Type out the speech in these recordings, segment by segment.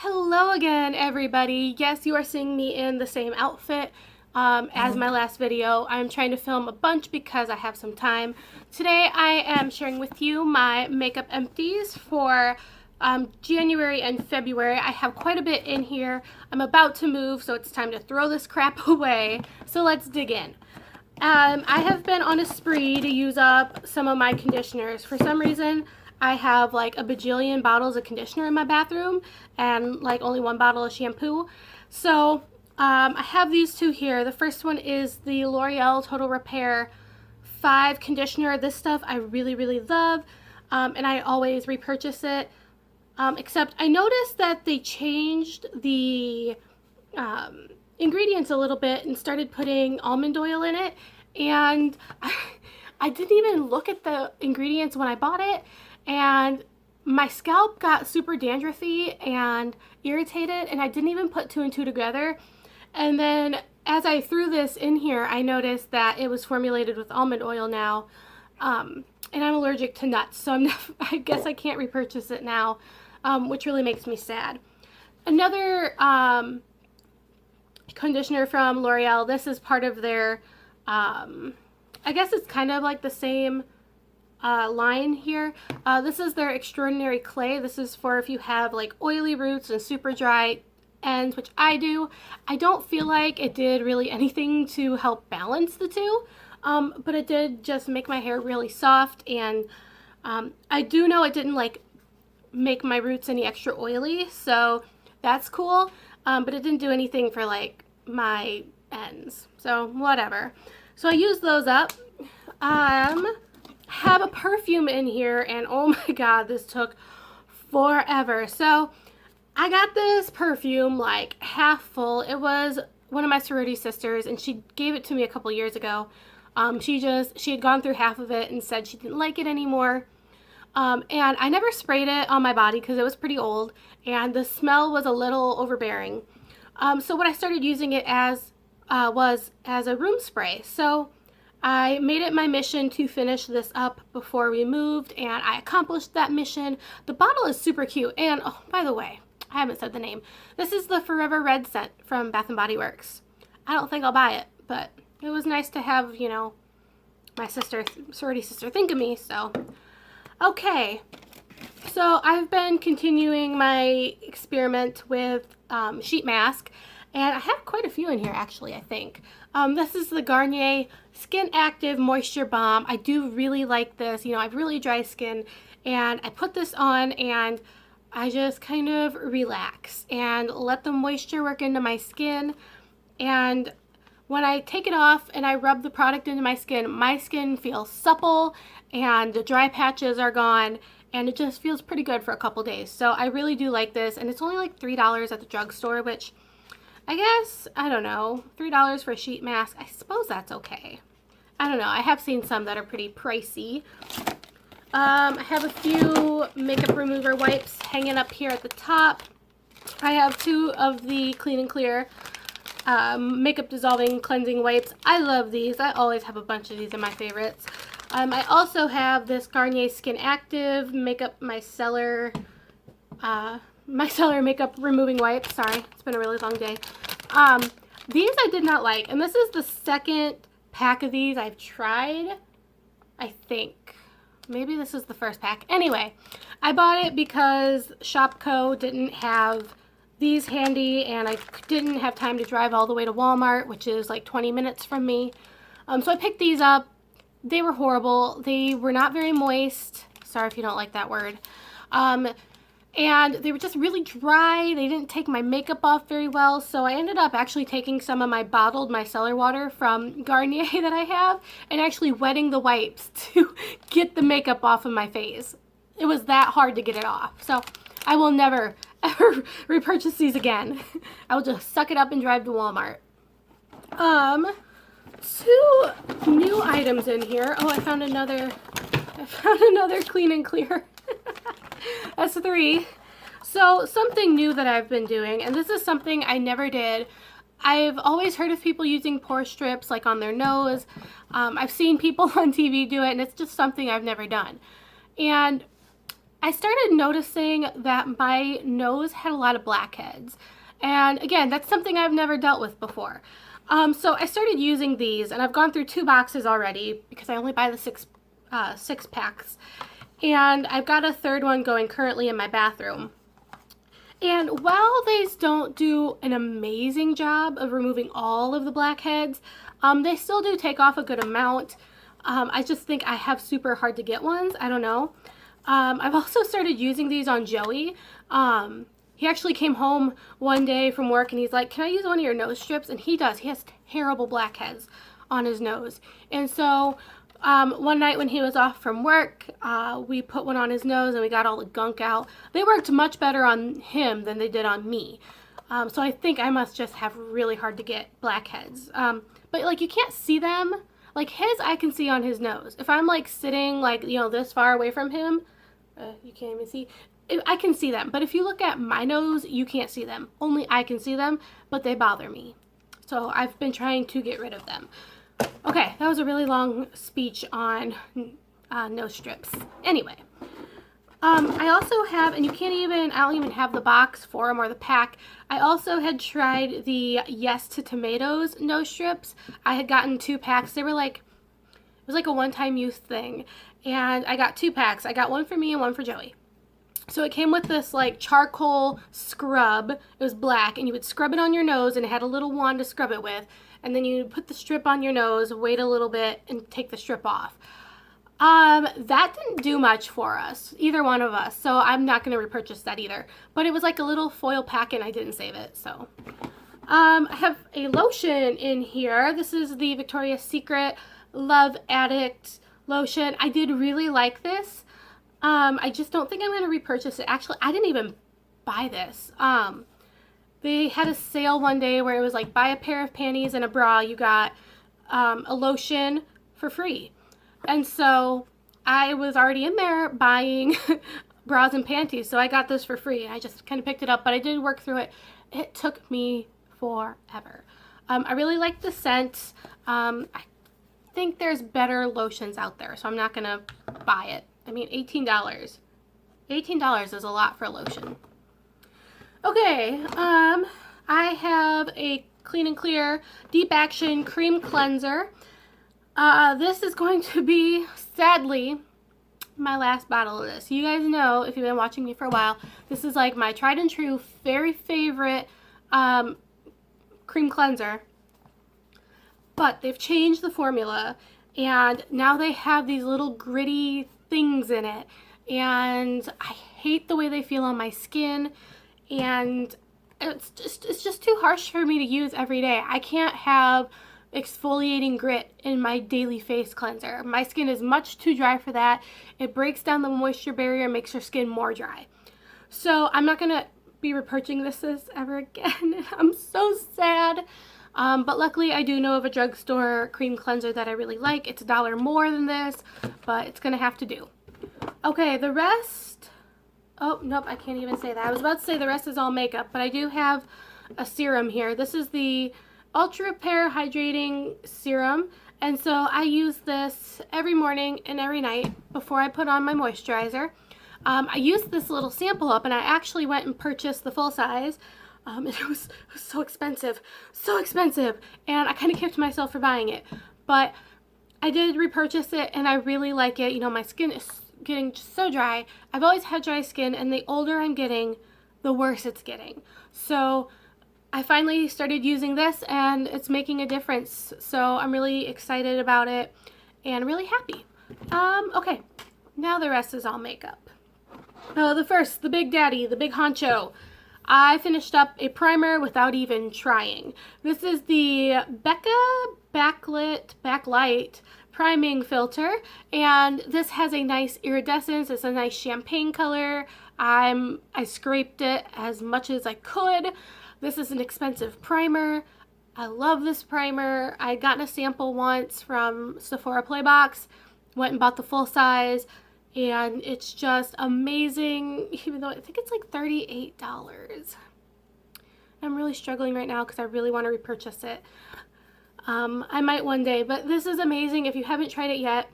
Hello again, everybody. Yes, you are seeing me in the same outfit as my last video. I'm trying to film a bunch because I have some time. Today I am sharing with you my makeup empties for January and February. I have quite a bit in here. I'm about to move, so it's time to throw this crap away. So let's dig in. I have been on a spree to use up some of my conditioners. For some reason, I have like a bajillion bottles of conditioner in my bathroom and like only one bottle of shampoo. So I have these two here. The first one is the L'Oreal Total Repair 5 conditioner. This stuff I really love, and I always repurchase it. Except I noticed that they changed the ingredients a little bit and started putting almond oil in it, and I didn't even look at the ingredients when I bought it, and my scalp got super dandruffy and irritated, and I didn't even put two and two together. And then as I threw this in here, I noticed that it was formulated with almond oil now, and I'm allergic to nuts, so I guess I can't repurchase it now, which really makes me sad. Another conditioner from L'Oreal. This is part of their, I guess it's kind of like the same line here. This is their Extraordinary Clay. This is for if you have like oily roots and super dry ends, which I do. I don't feel like it did really anything to help balance the two, but it did just make my hair really soft, and I do know it didn't like make my roots any extra oily, so that's cool. But it didn't do anything for like my ends, so whatever. So I used those up. Have a perfume in here, and oh my god, this took forever. So I got this perfume like half full. It was one of my sorority sisters, and she gave it to me a couple years ago. She had gone through half of it and said she didn't like it anymore. And I never sprayed it on my body because it was pretty old, and the smell was a little overbearing. So what I started using it as was as a room spray. So I made it my mission to finish this up before we moved, and I accomplished that mission. The bottle is super cute, and oh, by the way, I haven't said the name. This is the Forever Red scent from Bath & Body Works. I don't think I'll buy it, but it was nice to have, you know, my sorority sister think of me, so. Okay, so I've been continuing my experiment with sheet mask, and I have quite a few in here actually, I think. This is the Garnier Skin Active Moisture Balm. I do really like this. You know, I have really dry skin, and I put this on and I just kind of relax and let the moisture work into my skin. And when I take it off and I rub the product into my skin feels supple and the dry patches are gone, and it just feels pretty good for a couple days. So I really do like this, and it's only like $3 at the drugstore, which I guess, I don't know, $3 for a sheet mask, I suppose that's okay. I don't know, I have seen some that are pretty pricey. I have a few makeup remover wipes hanging up here at the top. I have two of the Clean and Clear makeup dissolving cleansing wipes. I love these. I always have a bunch of these in my favorites. I also have this Garnier Skin Active Makeup Micellar makeup removing wipe. Sorry, it's been a really long day. These I did not like, and this is the second pack of these I've tried. I think maybe this is the first pack. Anyway, I bought it because Shopko didn't have these handy, and I didn't have time to drive all the way to Walmart, which is like 20 minutes from me. So I picked these up. They were horrible. They were not very moist. Sorry if you don't like that word. And they were just really dry. They didn't take my makeup off very well, so I ended up actually taking some of my bottled micellar water from Garnier that I have and actually wetting the wipes to get the makeup off of my face. It was that hard to get it off. So I will never, ever repurchase these again. I will just suck it up and drive to Walmart. Two new items in here. Oh, I found another Clean and Clear. That's 3. So something new that I've been doing, and this is something I never did. I've always heard of people using pore strips like on their nose. I've seen people on TV do it, and it's just something I've never done. And I started noticing that my nose had a lot of blackheads. And again, that's something I've never dealt with before. So I started using these, and I've gone through 2 boxes already because I only buy the six packs. And I've got a third one going currently in my bathroom. And while these don't do an amazing job of removing all of the blackheads, they still do take off a good amount. I just think I have super hard to get ones. I don't know. I've also started using these on Joey. He actually came home one day from work and he's like, can I use one of your nose strips? And he does. He has terrible blackheads on his nose. And so one night when he was off from work, we put one on his nose and we got all the gunk out. They worked much better on him than they did on me. So I think I must just have really hard to get blackheads. But like you can't see them. Like his, I can see on his nose. If I'm like sitting like, you know, this far away from him, you can't even see. I can see them. But if you look at my nose, you can't see them. Only I can see them, but they bother me. So I've been trying to get rid of them. Okay, that was a really long speech on nose strips. Anyway, I also have, and I don't even have the box for them or the pack. I also had tried the Yes to Tomatoes nose strips. I had gotten 2 packs. They were like, it was like a one-time use thing. And I got 2 packs. I got one for me and one for Joey. So it came with this like charcoal scrub. It was black, and you would scrub it on your nose, and it had a little wand to scrub it with. And then you put the strip on your nose, wait a little bit, and take the strip off. That didn't do much for us, either one of us, so I'm not going to repurchase that either. But it was like a little foil packet, and I didn't save it, so. I have a lotion in here. This is the Victoria's Secret Love Addict lotion. I did really like this. I just don't think I'm going to repurchase it. Actually, I didn't even buy this. They had a sale one day where it was like buy a pair of panties and a bra, you got a lotion for free. And so I was already in there buying bras and panties, so I got this for free. I just kind of picked it up, but I did work through it. It took me forever. I really like the scent. I think there's better lotions out there, so I'm not going to buy it. I mean, $18. $18 is a lot for a lotion. Okay, I have a Clean and Clear Deep Action Cream Cleanser. This is going to be, sadly, my last bottle of this. You guys know, if you've been watching me for a while, this is like my tried and true, very favorite cream cleanser. But they've changed the formula, and now they have these little gritty things in it. And I hate the way they feel on my skin. And it's just too harsh for me to use every day. I can't have exfoliating grit in my daily face cleanser. My skin is much too dry for that. It breaks down the moisture barrier and makes your skin more dry. So I'm not going to be repurchasing this ever again. I'm so sad. But luckily I do know of a drugstore cream cleanser that I really like. It's $1 more than this, but it's going to have to do. Okay, the rest... Oh, nope, I can't even say that. I was about to say the rest is all makeup, but I do have a serum here. This is the Ultra Repair Hydrating Serum, and so I use this every morning and every night before I put on my moisturizer. I used this little sample up, and I actually went and purchased the full size. It was so expensive, and I kind of kicked myself for buying it. But I did repurchase it, and I really like it. You know, my skin is getting so dry. I've always had dry skin, and the older I'm getting, the worse it's getting. So I finally started using this, and it's making a difference. So I'm really excited about it and really happy. Okay, now the rest is all makeup. The big daddy, the big honcho. I finished up a primer without even trying. This is the Becca Backlight priming filter, and this has a nice iridescence. It's a nice champagne color. I scraped it as much as I could. This is an expensive primer. I love this primer. I had gotten a sample once from Sephora Playbox, went and bought the full size, and it's just amazing, even though I think it's like $38. I'm really struggling right now because I really want to repurchase it. I might one day, but this is amazing. If you haven't tried it yet,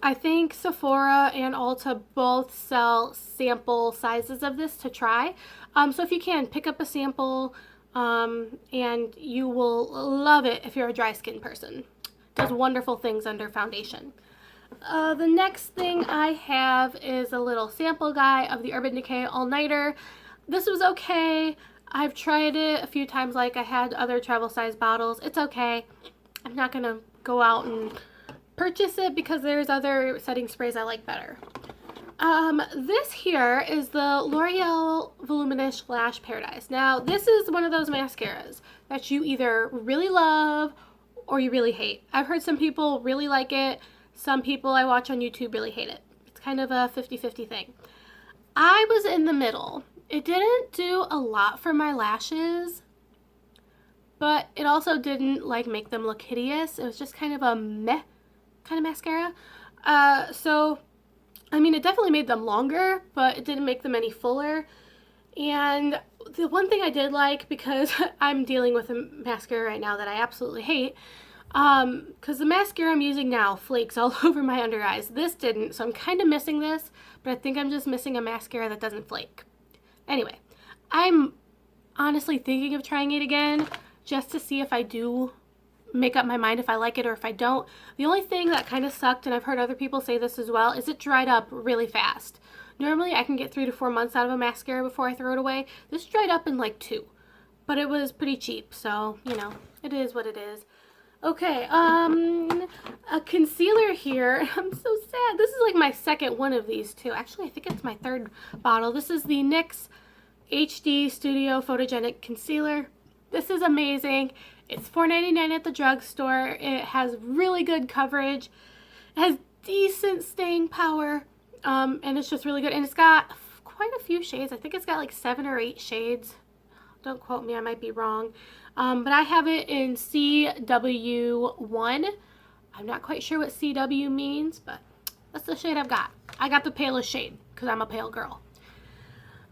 I think Sephora and Ulta both sell sample sizes of this to try. So if you can, pick up a sample and you will love it if you're a dry skin person. It does wonderful things under foundation. The next thing I have is a little sample guide of the Urban Decay All-Nighter. This was okay. I've tried it a few times, like I had other travel size bottles. It's okay. I'm not going to go out and purchase it because there's other setting sprays I like better. This here is the L'Oreal Voluminous Lash Paradise. Now, this is one of those mascaras that you either really love or you really hate. I've heard some people really like it. Some people I watch on YouTube really hate it. It's kind of a 50-50 thing. I was in the middle. It didn't do a lot for my lashes, but it also didn't like make them look hideous. It was just kind of a meh kind of mascara. So, I mean, it definitely made them longer, but it didn't make them any fuller. And the one thing I did like, because I'm dealing with a mascara right now that I absolutely hate, because the mascara I'm using now flakes all over my under eyes. This didn't, so I'm kind of missing this, but I think I'm just missing a mascara that doesn't flake. Anyway, I'm honestly thinking of trying it again just to see if I do make up my mind if I like it or if I don't. The only thing that kind of sucked, and I've heard other people say this as well, is it dried up really fast. Normally I can get 3 to 4 months out of a mascara before I throw it away. This dried up in like 2, but it was pretty cheap, so you know, it is what it is. Okay, a concealer here. I'm so sad. This is like my second one of these too. Actually, I think it's my third bottle. This is the NYX HD Studio Photogenic Concealer. This is amazing. It's $4.99 at the drugstore. It has really good coverage. It has decent staying power, and it's just really good. And it's got quite a few shades. I think it's got like 7 or 8 shades. Don't quote me, I might be wrong. But I have it in CW1. I'm not quite sure what CW means, but that's the shade I've got. I got the palest shade because I'm a pale girl.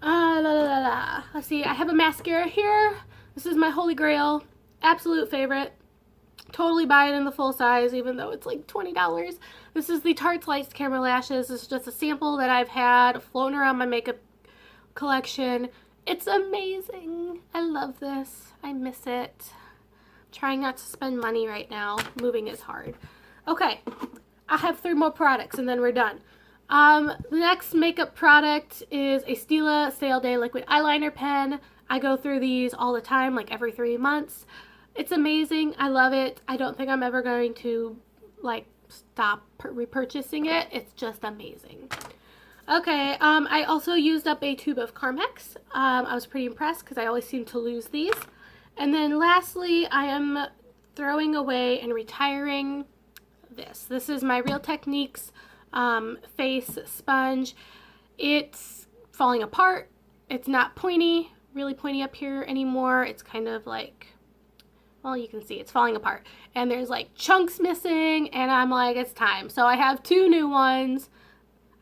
Let's see, I have a mascara here. This is my holy grail. Absolute favorite. Totally buy it in the full size, even though it's like $20. This is the Tarte Lights Camera Lashes. This is just a sample that I've had floating around my makeup collection. It's amazing. I love this. I miss it. I'm trying not to spend money right now. Moving is hard. Okay, I have 3 more products and then we're done. The next makeup product is a Stila Sale Day Liquid Eyeliner Pen. I go through these all the time, like every 3 months. It's amazing. I love it. I don't think I'm ever going to like stop repurchasing it. It's just amazing. Okay, I also used up a tube of Carmex. I was pretty impressed because I always seem to lose these. And then lastly, I am throwing away and retiring this. This is my Real Techniques face sponge. It's falling apart. It's not pointy, really pointy up here anymore. It's kind of like, well, you can see it's falling apart. And there's like chunks missing, and I'm like, it's time. So I have 2 new ones.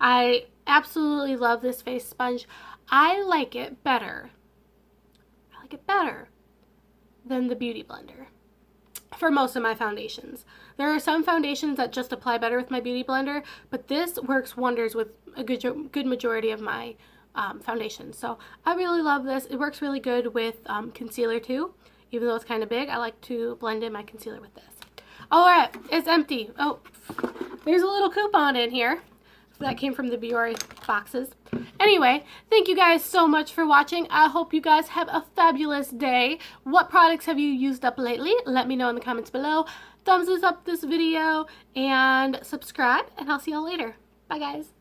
I absolutely love this face sponge. I like it better than the Beauty Blender for most of my foundations. There are some foundations that just apply better with my Beauty Blender, but this works wonders with a good majority of my foundations. So I really love this. It works really good with concealer too. Even though it's kind of big, I like to blend in my concealer with this. All right, it's empty. Oh, there's a little coupon in here. That came from the Biore boxes. Anyway, thank you guys so much for watching. I hope you guys have a fabulous day. What products have you used up lately? Let me know in the comments below. Thumbs up this video and subscribe, and I'll see y'all later. Bye, guys.